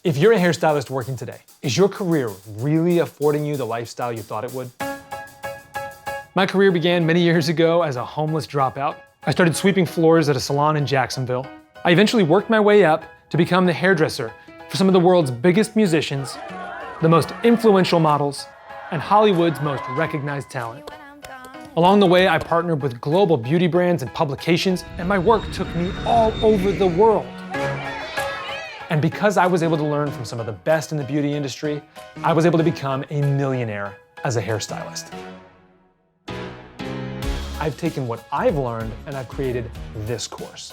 If you're a hairstylist working today, is your career really affording you the lifestyle you thought it would? My career began many years ago as a homeless dropout. I started sweeping floors at a salon in Jacksonville. I eventually worked my way up to become the hairdresser for some of the world's biggest musicians, the most influential models, and Hollywood's most recognized talent. Along the way, I partnered with global beauty brands and publications, and my work took me all over the world. And because I was able to learn from some of the best in the beauty industry, I was able to become a millionaire as a hairstylist. I've taken what I've learned and I've created this course.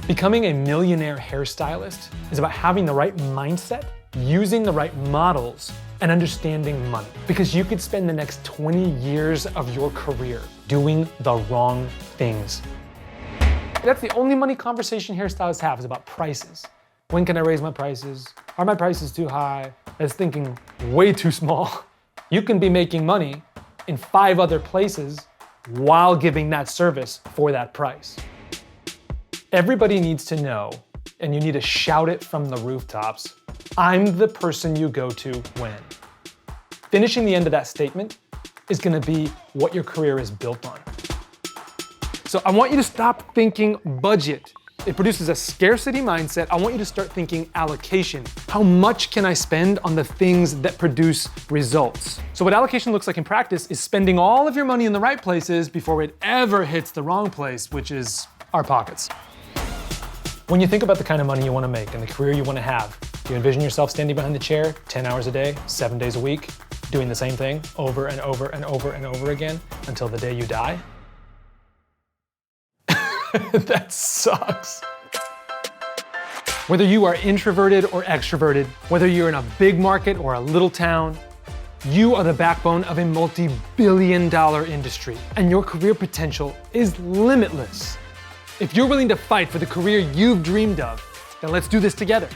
Becoming a millionaire hairstylist is about having the right mindset, using the right models, and understanding money. Because you could spend the next 20 years of your career doing the wrong things. That's the only money conversation hairstylists have, is about prices. When can I raise my prices? Are my prices too high? That's thinking way too small. You can be making money in 5 other places while giving that service for that price. Everybody needs to know, and you need to shout it from the rooftops, I'm the person you go to when. Finishing the end of that statement is gonna be what your career is built on. So I want you to stop thinking budget. It produces a scarcity mindset. I want you to start thinking allocation. How much can I spend on the things that produce results? So what allocation looks like in practice is spending all of your money in the right places before it ever hits the wrong place, which is our pockets. When you think about the kind of money you want to make and the career you want to have, do you envision yourself standing behind the chair 10 hours a day, 7 days a week, doing the same thing over and over and over and over again until the day you die? That sucks. Whether you are introverted or extroverted, whether you're in a big market or a little town, you are the backbone of a multi-billion-dollar industry, and your career potential is limitless. If you're willing to fight for the career you've dreamed of, then let's do this together.